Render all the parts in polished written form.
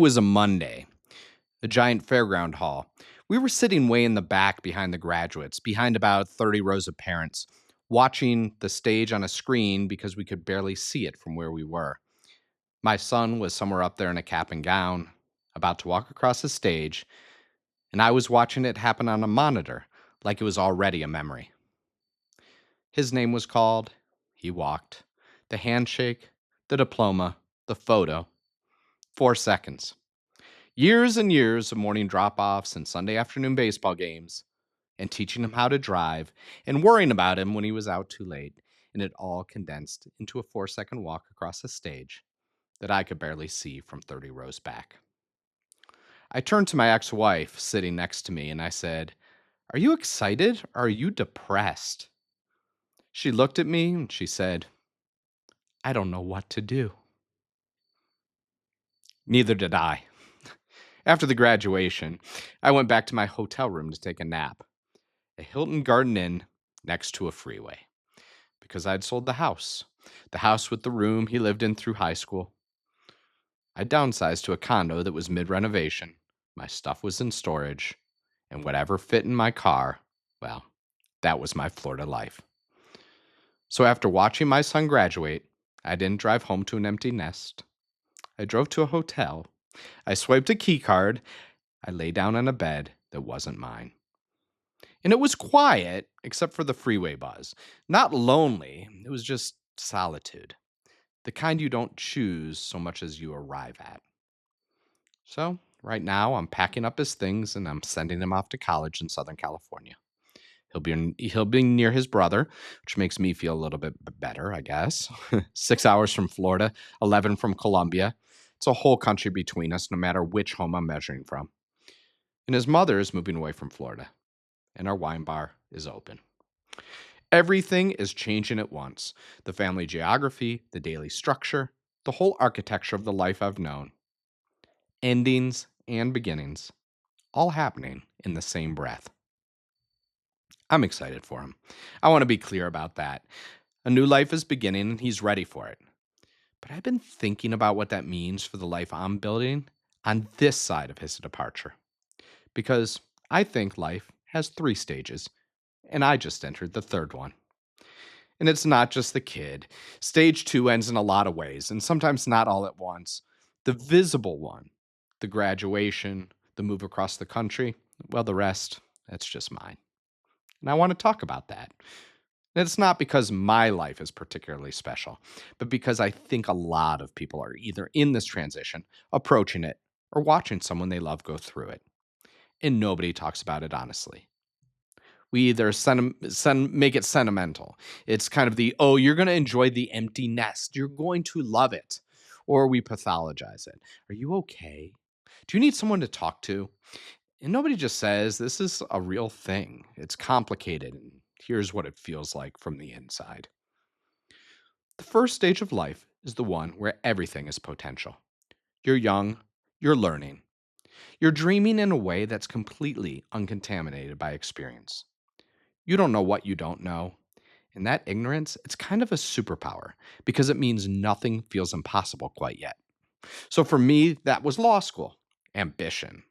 was a Monday, a giant fairground hall. We were sitting way in the back behind the graduates, behind about 30 rows of parents, watching the stage on a screen because we could barely see it from where we were. My son was somewhere up there in a cap and gown, about to walk across the stage, and I was watching it happen on a monitor like it was already a memory. His name was called, he walked, the handshake, the diploma, the photo. 4 seconds. Years and years of morning drop offs and Sunday afternoon baseball games, and teaching him how to drive, and worrying about him when he was out too late, and it all condensed into a 4 second walk across the stage that I could barely see from 30 rows back. I turned to my ex wife sitting next to me and I said, "Are you excited or are you depressed?" She looked at me and she said, "I don't know what to do." Neither did I. After the graduation, I went back to my hotel room to take a nap. A Hilton Garden Inn next to a freeway, because I'd sold the house with the room he lived in through high school. I downsized to a condo that was mid renovation. My stuff was in storage, and whatever fit in my car, well, that was my Florida life. So after watching my son graduate, I didn't drive home to an empty nest. I drove to a hotel. I swiped a key card. I lay down on a bed that wasn't mine. And it was quiet, except for the freeway buzz. Not lonely, it was just solitude. The kind you don't choose so much as you arrive at. So, right now, I'm packing up his things and I'm sending him off to college in Southern California. He'll be near his brother, which makes me feel a little bit better, I guess. 6 hours from Florida, 11 from Colombia. It's a whole country between us, no matter which home I'm measuring from. And his mother is moving away from Florida, and our wine bar is open. Everything is changing at once: the family geography, the daily structure, the whole architecture of the life I've known. Endings and beginnings, all happening in the same breath. I'm excited for him. I want to be clear about that. A new life is beginning and he's ready for it. But I've been thinking about what that means for the life I'm building on this side of his departure. Because I think life has 3 stages, and I just entered the third one. And it's not just the kid. Stage 2 ends in a lot of ways, and sometimes not all at once. The visible one, the graduation, the move across the country, well, the rest, that's just mine. And I want to talk about that. And it's not because my life is particularly special, but because I think a lot of people are either in this transition, approaching it, or watching someone they love go through it. And nobody talks about it honestly. We either make it sentimental. It's kind of the, oh, you're going to enjoy the empty nest. You're going to love it. Or we pathologize it. Are you okay? Do you need someone to talk to? And nobody just says, this is a real thing. It's complicated. And here's what it feels like from the inside. The first stage of life is the one where everything is potential. You're young. You're learning. You're dreaming in a way that's completely uncontaminated by experience. You don't know what you don't know. And that ignorance, it's kind of a superpower because it means nothing feels impossible quite yet. So for me, that was law school, ambition,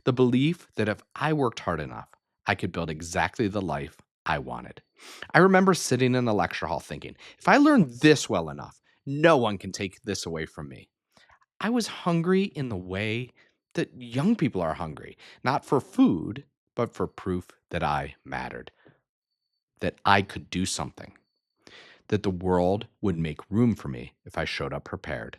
the belief that if I worked hard enough, I could build exactly the life I wanted. I remember sitting in a lecture hall thinking, if I learn this well enough, no one can take this away from me. I was hungry in the way that young people are hungry, not for food, but for proof that I mattered, that I could do something, that the world would make room for me if I showed up prepared.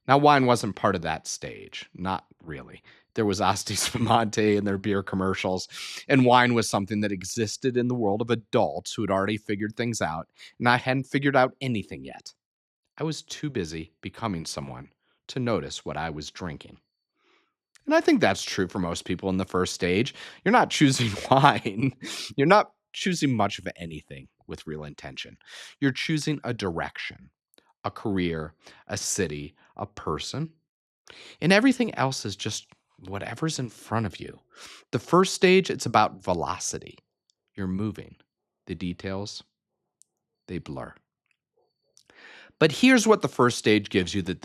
Now, wine wasn't part of that stage. Not really. There was Asti Spumante and their beer commercials, and wine was something that existed in the world of adults who had already figured things out, and I hadn't figured out anything yet. I was too busy becoming someone to notice what I was drinking. And I think that's true for most people in the first stage. You're not choosing wine. You're not choosing much of anything with real intention. You're choosing a direction, a career, a city, a person, and everything else is just whatever's in front of you. The first stage, it's about velocity. You're moving. The details, they blur. But here's what the first stage gives you that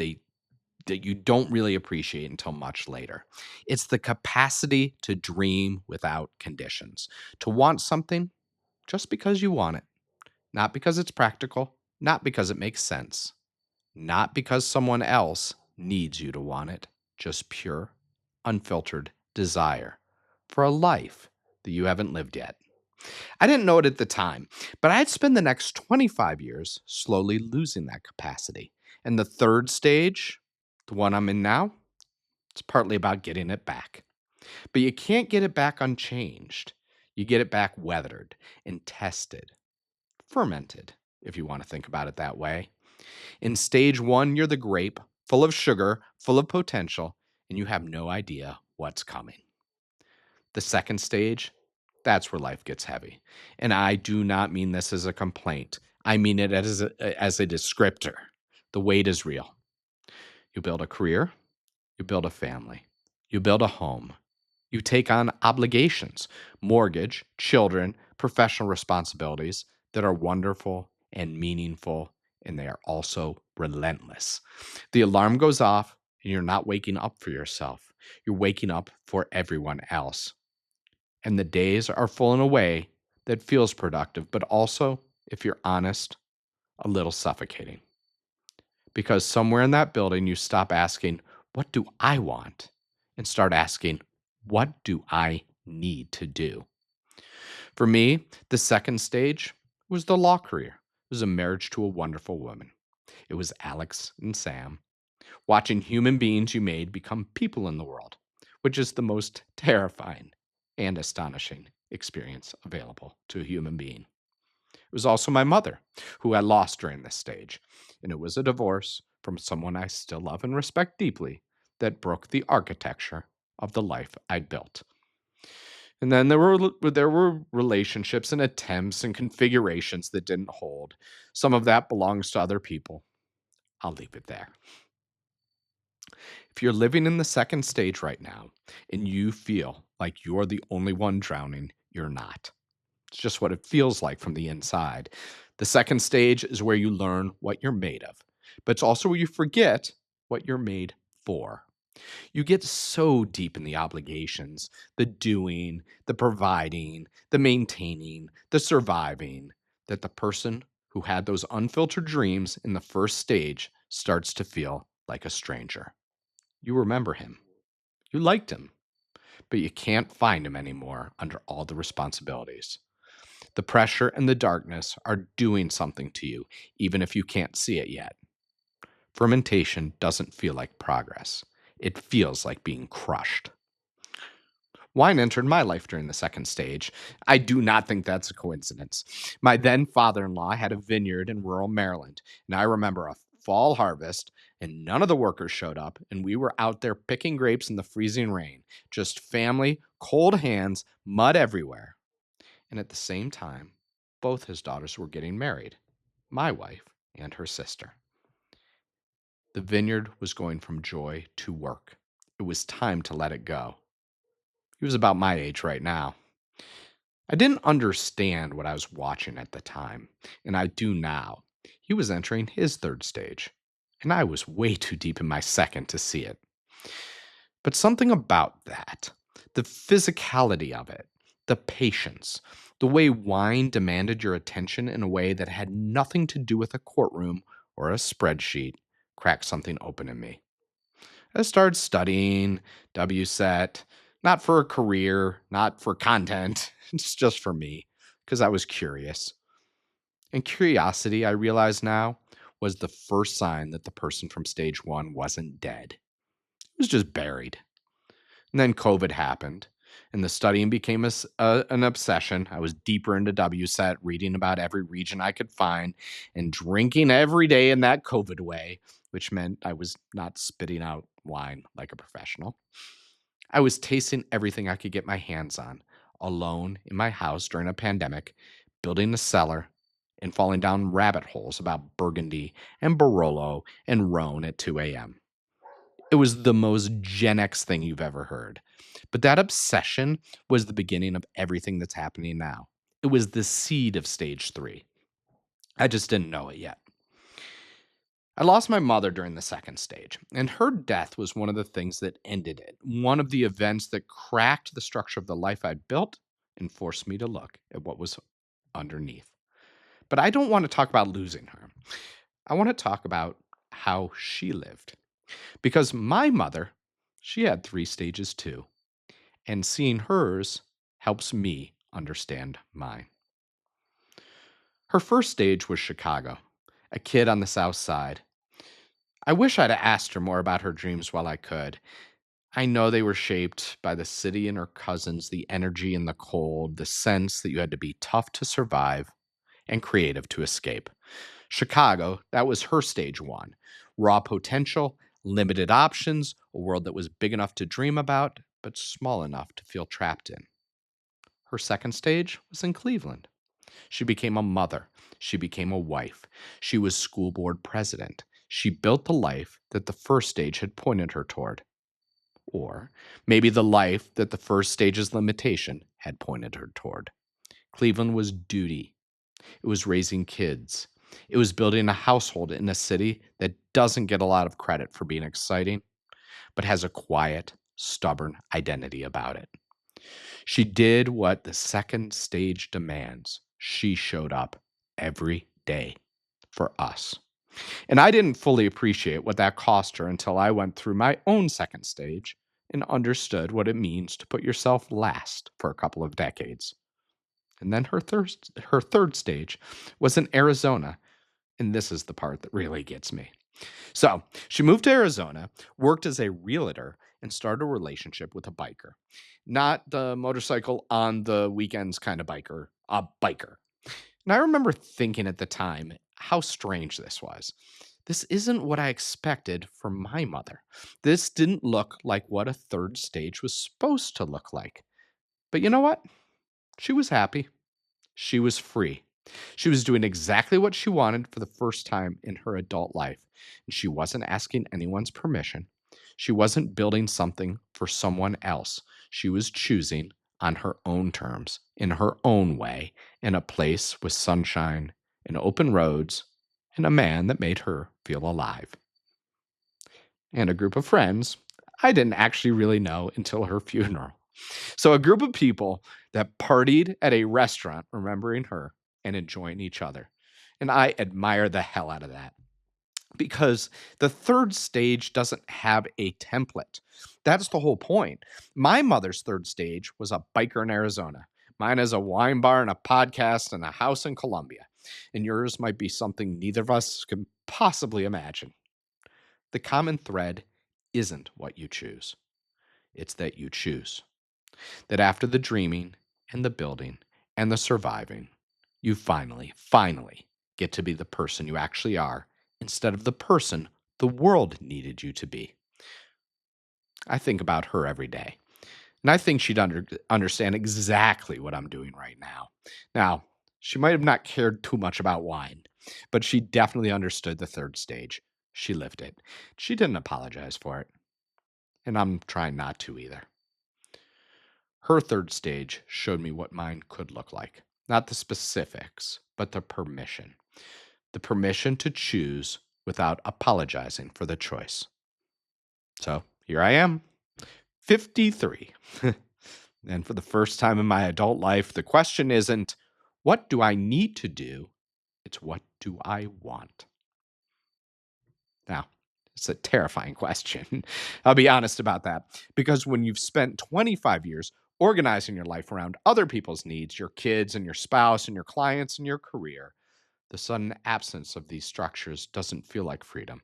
that you don't really appreciate until much later. It's the capacity to dream without conditions, to want something just because you want it, not because it's practical, not because it makes sense, not because someone else needs you to want it, just pure, unfiltered desire for a life that you haven't lived yet. I didn't know it at the time, but I'd spend the next 25 years slowly losing that capacity. And the third stage, the one I'm in now, it's partly about getting it back. But you can't get it back unchanged. You get it back weathered and tested, fermented, if you want to think about it that way. In stage one, you're the grape, full of sugar, full of potential, and you have no idea what's coming. The second stage, that's where life gets heavy. And I do not mean this as a complaint. I mean it as a descriptor. The weight is real. You build a career, you build a family, you build a home, you take on obligations, mortgage, children, professional responsibilities that are wonderful and meaningful, and they are also relentless. The alarm goes off, and you're not waking up for yourself. You're waking up for everyone else. And the days are full in a way that feels productive, but also, if you're honest, a little suffocating. Because somewhere in that building, you stop asking, "What do I want?" and start asking, "What do I need to do?" For me, the second stage was the law career. It was a marriage to a wonderful woman. It was Alex and Sam, watching human beings you made become people in the world, which is the most terrifying and astonishing experience available to a human being. It was also my mother, who I lost during this stage, and it was a divorce from someone I still love and respect deeply that broke the architecture of the life I'd built. And then there were relationships and attempts and configurations that didn't hold. Some of that belongs to other people. I'll leave it there. If you're living in the second stage right now and you feel like you're the only one drowning, you're not. It's just what it feels like from the inside. The second stage is where you learn what you're made of, but it's also where you forget what you're made for. You get so deep in the obligations, the doing, the providing, the maintaining, the surviving, that the person who had those unfiltered dreams in the first stage starts to feel like a stranger. You remember him, you liked him, but you can't find him anymore under all the responsibilities. The pressure and the darkness are doing something to you, even if you can't see it yet. Fermentation doesn't feel like progress. It feels like being crushed. Wine entered my life during the second stage. I do not think that's a coincidence. My then father in law had a vineyard in rural Maryland, and I remember a fall harvest, and none of the workers showed up, and we were out there picking grapes in the freezing rain. Just family, cold hands, mud everywhere. And at the same time, both his daughters were getting married, my wife and her sister. The vineyard was going from joy to work. It was time to let it go. He was about my age right now. I didn't understand what I was watching at the time, and I do now. He was entering his third stage, and I was way too deep in my second to see it. But something about that, the physicality of it, the patience, the way wine demanded your attention in a way that had nothing to do with a courtroom or a spreadsheet, cracked something open in me. I started studying WSET, not for a career, not for content, it's just for me, because I was curious. And curiosity, I realize now, was the first sign that the person from stage one wasn't dead. It was just buried. And then COVID happened, and the studying became an obsession. I was deeper into WSET, reading about every region I could find, and drinking every day in that COVID way, which meant I was not spitting out wine like a professional. I was tasting everything I could get my hands on, alone in my house during a pandemic, building a cellar, and falling down rabbit holes about Burgundy and Barolo and Rhone at 2 a.m. It was the most Gen X thing you've ever heard. But that obsession was the beginning of everything that's happening now. It was the seed of stage three. I just didn't know it yet. I lost my mother during the second stage, and her death was one of the things that ended it. One of the events that cracked the structure of the life I'd built and forced me to look at what was underneath. But I don't want to talk about losing her. I want to talk about how she lived. Because my mother, she had three stages too, and seeing hers helps me understand mine. Her first stage was Chicago, a kid on the South Side. I wish I'd asked her more about her dreams while I could. I know they were shaped by the city and her cousins, the energy and the cold, the sense that you had to be tough to survive and creative to escape. Chicago, that was her stage one. Raw potential, limited options, a world that was big enough to dream about, but small enough to feel trapped in. Her second stage was in Cleveland. She became a mother. She became a wife. She was school board president. She built the life that the first stage had pointed her toward. Or maybe the life that the first stage's limitation had pointed her toward. Cleveland was duty. It was raising kids. It was building a household in a city that doesn't get a lot of credit for being exciting, but has a quiet, stubborn identity about it. She did what the second stage demands. She showed up every day for us. And I didn't fully appreciate what that cost her until I went through my own second stage and understood what it means to put yourself last for a couple of decades. And then her third stage was in Arizona. And this is the part that really gets me. So she moved to Arizona, worked as a realtor, and started a relationship with a biker. Not the motorcycle on the weekends kind of biker, a biker. And I remember thinking at the time how strange this was. This isn't what I expected from my mother. This didn't look like what a third stage was supposed to look like. But you know what? She was happy. She was free. She was doing exactly what she wanted for the first time in her adult life. And she wasn't asking anyone's permission. She wasn't building something for someone else. She was choosing on her own terms, in her own way, in a place with sunshine and open roads, and a man that made her feel alive. And a group of friends I didn't actually really know until her funeral. So, a group of people that partied at a restaurant remembering her and enjoying each other. And I admire the hell out of that because the third stage doesn't have a template. That's the whole point. My mother's third stage was a biker in Arizona. Mine is a wine bar and a podcast and a house in Colombia. And yours might be something neither of us can possibly imagine. The common thread isn't what you choose, it's that you choose. That after the dreaming and the building and the surviving, you finally get to be the person you actually are instead of the person the world needed you to be. I think about her every day, and I think she'd understand exactly what I'm doing right now. Now, she might have not cared too much about wine, but she definitely understood the third stage. She lived it. She didn't apologize for it, and I'm trying not to either. Her third stage showed me what mine could look like. Not the specifics, but the permission. The permission to choose without apologizing for the choice. So here I am, 53. And for the first time in my adult life, the question isn't, what do I need to do? It's what do I want? Now, it's a terrifying question. I'll be honest about that. Because when you've spent 25 years organizing your life around other people's needs, your kids and your spouse and your clients and your career, the sudden absence of these structures doesn't feel like freedom.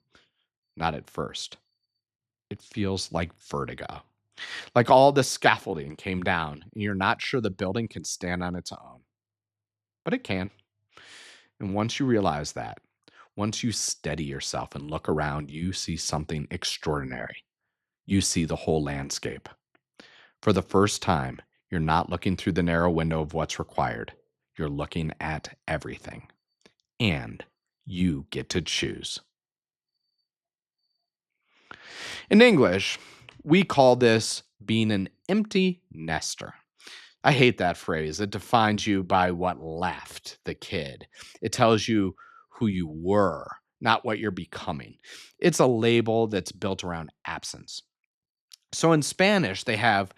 Not at first. It feels like vertigo. Like all the scaffolding came down and you're not sure the building can stand on its own. But it can. And once you realize that, once you steady yourself and look around, you see something extraordinary. You see the whole landscape. For the first time, you're not looking through the narrow window of what's required. You're looking at everything. And you get to choose. In English, we call this being an empty nester. I hate that phrase. It defines you by what left the kid. It tells you who you were not what you're becoming. It's a label that's built around absence. So in Spanish, they have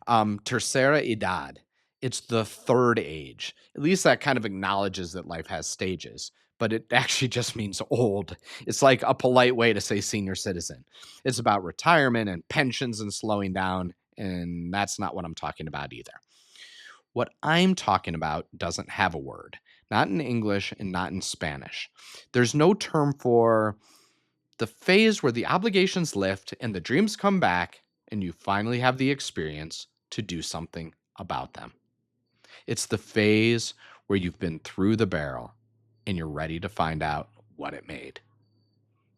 tercera edad. It's the third age. At least that kind of acknowledges that life has stages, but it actually just means old. It's like a polite way to say senior citizen. It's about retirement and pensions and slowing down, and that's not what I'm talking about either. What I'm talking about doesn't have a word, not in English and not in Spanish. There's no term for the phase where the obligations lift and the dreams come back and you finally have the experience to do something about them. It's the phase where you've been through the barrel and you're ready to find out what it made.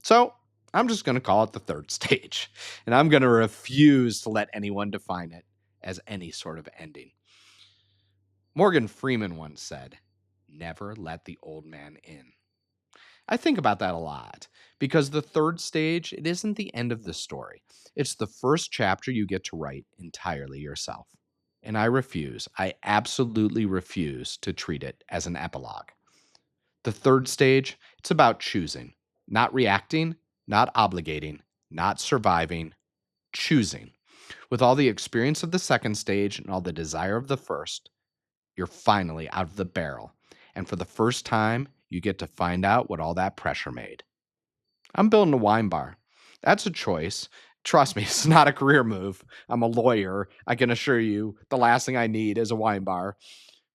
So I'm just going to call it the third stage, and I'm going to refuse to let anyone define it as any sort of ending. Morgan Freeman once said, "Never let the old man in." I think about that a lot because the third stage, it isn't the end of the story. It's the first chapter you get to write entirely yourself. And I refuse, I absolutely refuse to treat it as an epilogue. The third stage, it's about choosing, not reacting, not obligating, not surviving, choosing. With all the experience of the second stage and all the desire of the first, you're finally out of the barrel. And for the first time, you get to find out what all that pressure made. I'm building a wine bar. That's a choice. Trust me, it's not a career move. I'm a lawyer. I can assure you the last thing I need is a wine bar.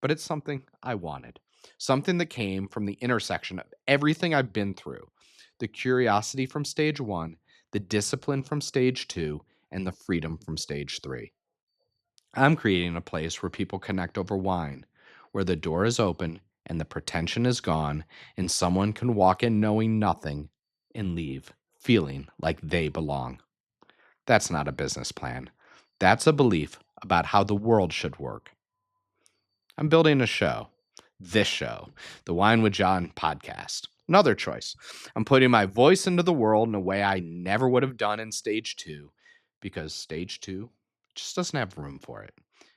But it's something I wanted. Something that came from the intersection of everything I've been through. The curiosity from stage 1, the discipline from stage 2, and the freedom from stage 3. I'm creating a place where people connect over wine, where the door is open and the pretension is gone, and someone can walk in knowing nothing and leave feeling like they belong. That's not a business plan. That's a belief about how the world should work. I'm building a show. This show, the Wine with John podcast. Another choice. I'm putting my voice into the world in a way I never would have done in stage 2 because stage 2 just doesn't have room for it.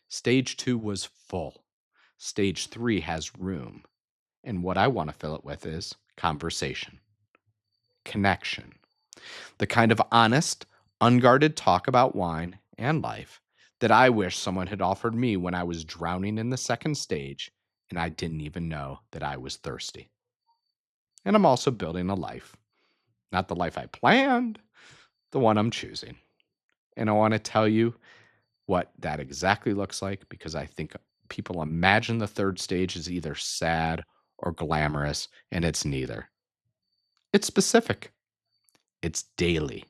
Stage 2 was full. Stage 3 has room. And what I want to fill it with is conversation, connection, the kind of honest, unguarded talk about wine and life that I wish someone had offered me when I was drowning in the second stage and I didn't even know that I was thirsty. And I'm also building a life, not the life I planned, the one I'm choosing. And I want to tell you what that exactly looks like because I think people imagine the third stage is either sad or glamorous, and it's neither. It's specific, it's daily,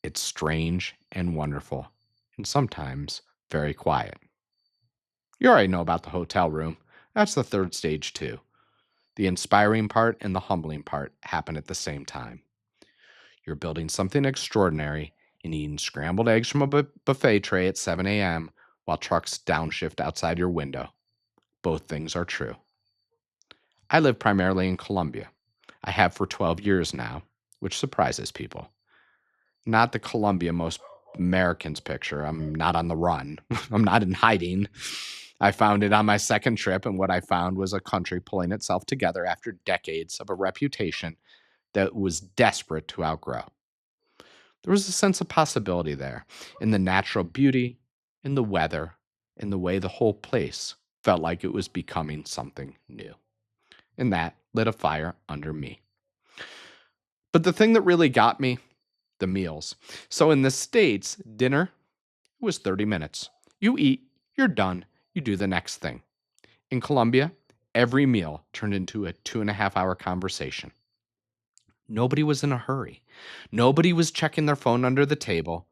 it's strange and wonderful, and sometimes very quiet. You already know about the hotel room. That's the third stage, too. The inspiring part and the humbling part happen at the same time. You're building something extraordinary and eating scrambled eggs from a buffet tray at 7 a.m. while trucks downshift outside your window. Both things are true. I live primarily in Colombia. I have for 12 years now, which surprises people. Not the Colombia most Americans picture. I'm not on the run. I'm not in hiding. I found it on my second trip, and what I found was a country pulling itself together after decades of a reputation that was desperate to outgrow. There was a sense of possibility there, in the natural beauty, in the weather, in the way the whole place felt like it was becoming something new. And that lit a fire under me. But the thing that really got me, the meals. So in the States, dinner was 30 minutes. You eat, you're done, you do the next thing. In Colombia, every meal turned into a 2.5 hour conversation. Nobody was in a hurry. Nobody was checking their phone under the table.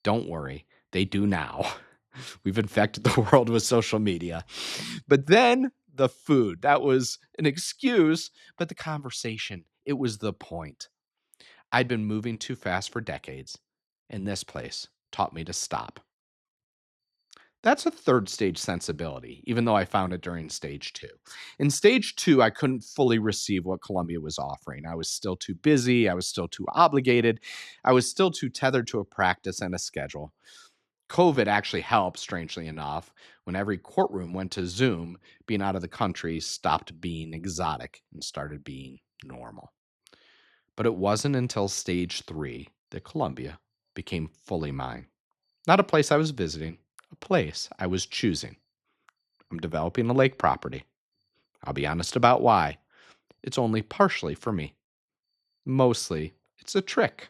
Don't worry, they do now. We've infected the world with social media. But then the food, that was an excuse, but the conversation, it was the point. I'd been moving too fast for decades, and this place taught me to stop. That's a third stage sensibility, even though I found it during stage 2. In stage 2, I couldn't fully receive what Columbia was offering. I was still too busy. I was still too obligated. I was still too tethered to a practice and a schedule. COVID actually helped, strangely enough. When every courtroom went to Zoom, being out of the country stopped being exotic and started being normal. But it wasn't until stage 3 that Columbia became fully mine. Not a place I was visiting, a place I was choosing. I'm developing a lake property. I'll be honest about why. It's only partially for me. Mostly, it's a trick.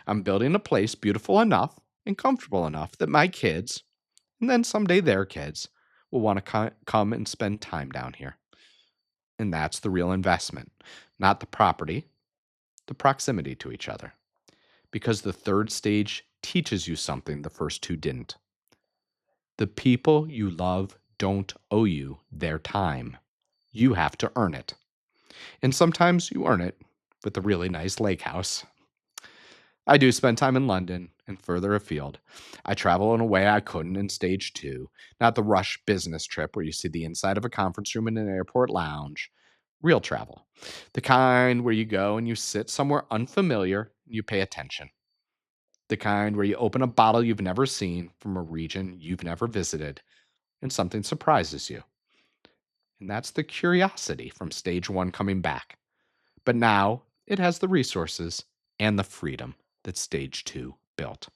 I'm building a place beautiful enough and comfortable enough that my kids, and then someday their kids, will want to come and spend time down here. And that's the real investment, not the property, the proximity to each other. Because the third stage teaches you something the first two didn't. The people you love don't owe you their time. You have to earn it. And sometimes you earn it with a really nice lake house. I do spend time in London and further afield. I travel in a way I couldn't in stage 2, not the rush business trip where you see the inside of a conference room in an airport lounge. Real travel. The kind where you go and you sit somewhere unfamiliar and you pay attention. The kind where you open a bottle you've never seen from a region you've never visited and something surprises you. And that's the curiosity from stage 1 coming back. But now it has the resources and the freedom that stage 2 built.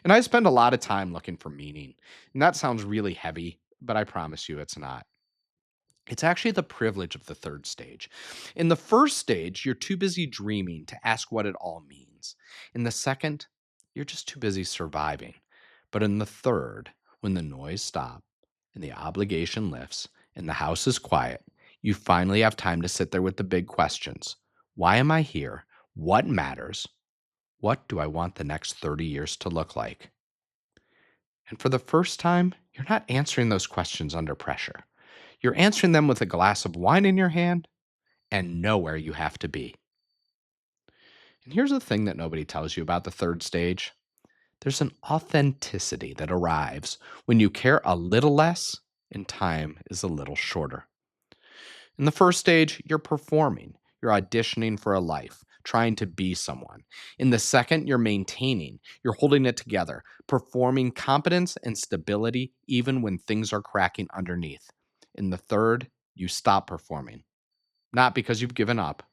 And I spend a lot of time looking for meaning. And that sounds really heavy, but I promise you it's not. It's actually the privilege of the third stage. In the first stage, you're too busy dreaming to ask what it all means. In the second, you're just too busy surviving. But in the third, when the noise stops and the obligation lifts and the house is quiet, you finally have time to sit there with the big questions. Why am I here? What matters? What do I want the next 30 years to look like? And for the first time, you're not answering those questions under pressure. You're answering them with a glass of wine in your hand and know where you have to be. And here's the thing that nobody tells you about the third stage: there's an authenticity that arrives when you care a little less and time is a little shorter. In the first stage, you're performing, you're auditioning for a life, trying to be someone. In the second, you're maintaining, you're holding it together, performing competence and stability even when things are cracking underneath. In the third, you stop performing, not because you've given up,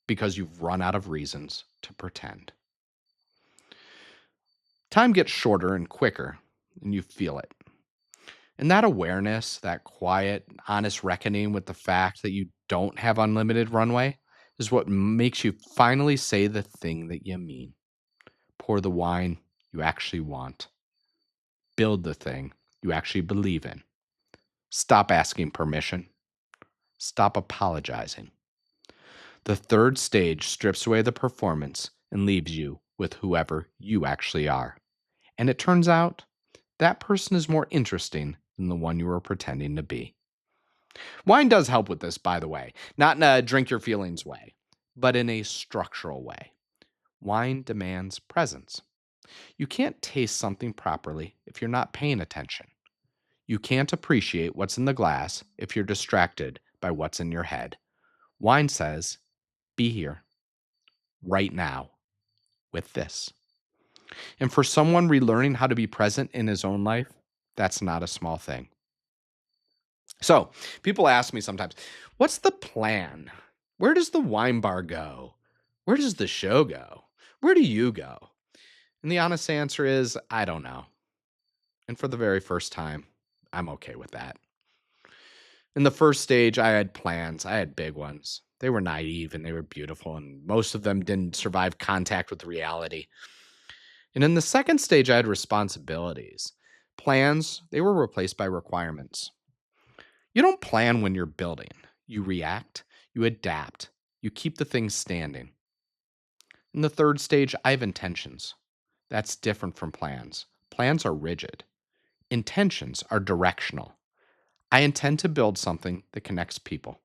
because you've run out of reasons to pretend. Time gets shorter and quicker, and you feel it. And that awareness, that quiet, honest reckoning with the fact that you don't have unlimited runway, is what makes you finally say the thing that you mean. Pour the wine you actually want. Build the thing you actually believe in. Stop asking permission. Stop apologizing. The third stage strips away the performance and leaves you with whoever you actually are. And it turns out that person is more interesting than the one you were pretending to be. Wine does help with this, by the way, not in a drink your feelings way, but in a structural way. Wine demands presence. You can't taste something properly if you're not paying attention. You can't appreciate what's in the glass if you're distracted by what's in your head. Wine says, be here, right now, with this. And for someone relearning how to be present in his own life, that's not a small thing. So, people ask me sometimes, what's the plan? Where does the wine bar go? Where does the show go? Where do you go? And the honest answer is, I don't know. And for the very first time, I'm okay with that. In the first stage, I had plans. I had big ones. They were naive and they were beautiful, and most of them didn't survive contact with reality. And in the second stage, I had responsibilities. Plans, they were replaced by requirements. You don't plan when you're building. You react, you adapt, you keep the thing standing. In the third stage, I have intentions. That's different from plans. Plans are rigid. Intentions are directional. I intend to build something that connects people.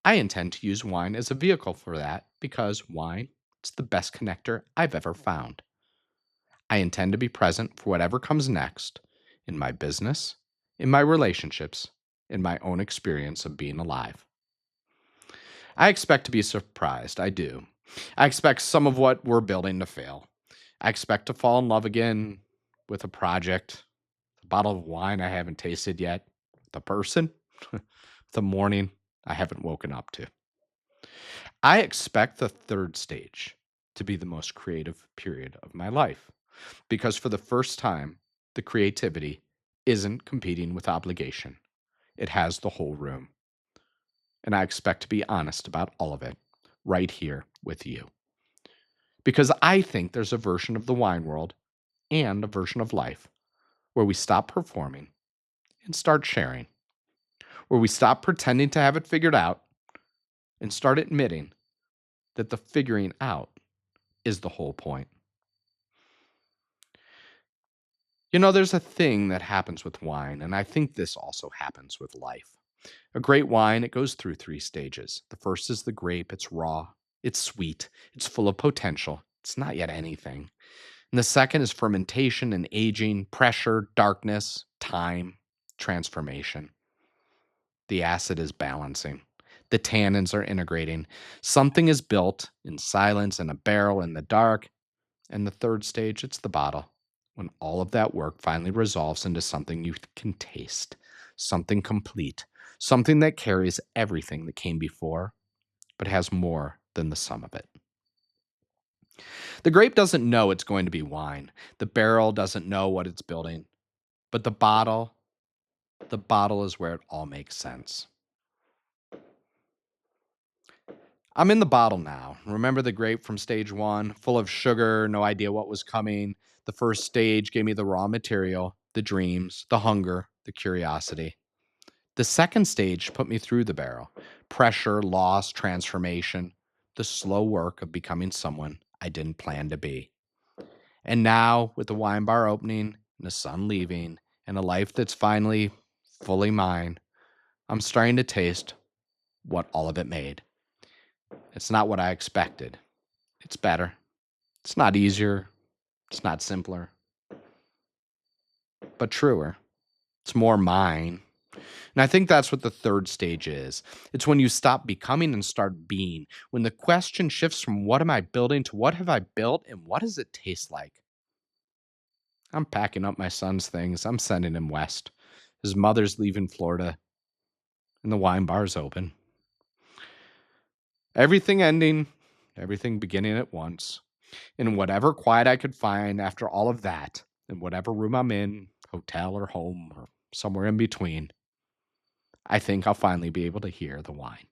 I intend to use wine as a vehicle for that because wine is the best connector I've ever found. I intend to be present for whatever comes next in my business, in my relationships, in my own experience of being alive. I expect to be surprised. I do. I expect some of what we're building to fail. I expect to fall in love again with a project, a bottle of wine I haven't tasted yet, the person, the morning I haven't woken up to. I expect the third stage to be the most creative period of my life because for the first time, the creativity isn't competing with obligation. It has the whole room. And I expect to be honest about all of it right here with you. Because I think there's a version of the wine world and a version of life where we stop performing and start sharing, where we stop pretending to have it figured out and start admitting that the figuring out is the whole point. There's a thing that happens with wine, and I think this also happens with life. A great wine, it goes through three stages. The first is the grape, it's raw, it's sweet, it's full of potential, it's not yet anything. And the second is fermentation and aging, pressure, darkness, time, transformation. The acid is balancing. The tannins are integrating. Something is built in silence in a barrel in the dark. And the third stage, it's the bottle. When all of that work finally resolves into something you can taste, something complete, something that carries everything that came before, but has more than the sum of it. The grape doesn't know it's going to be wine. The barrel doesn't know what it's building. But the bottle is where it all makes sense. I'm in the bottle now. Remember the grape from stage one? Full of sugar, no idea what was coming. The first stage gave me the raw material, the dreams, the hunger, the curiosity. The second stage put me through the barrel. Pressure, loss, transformation, the slow work of becoming someone I didn't plan to be. And now, with the wine bar opening and the sun leaving and a life that's finally fully mine, I'm starting to taste what all of it made. It's not what I expected. It's better. It's not easier. It's not simpler, but truer. It's more mine. And I think that's what the third stage is. It's when you stop becoming and start being. When the question shifts from what am I building to what have I built and what does it taste like? I'm packing up my son's things. I'm sending him west. His mother's leaving Florida and the wine bar's open. Everything ending, everything beginning at once. In whatever quiet I could find after all of that, in whatever room I'm in, hotel or home or somewhere in between, I think I'll finally be able to hear the wine.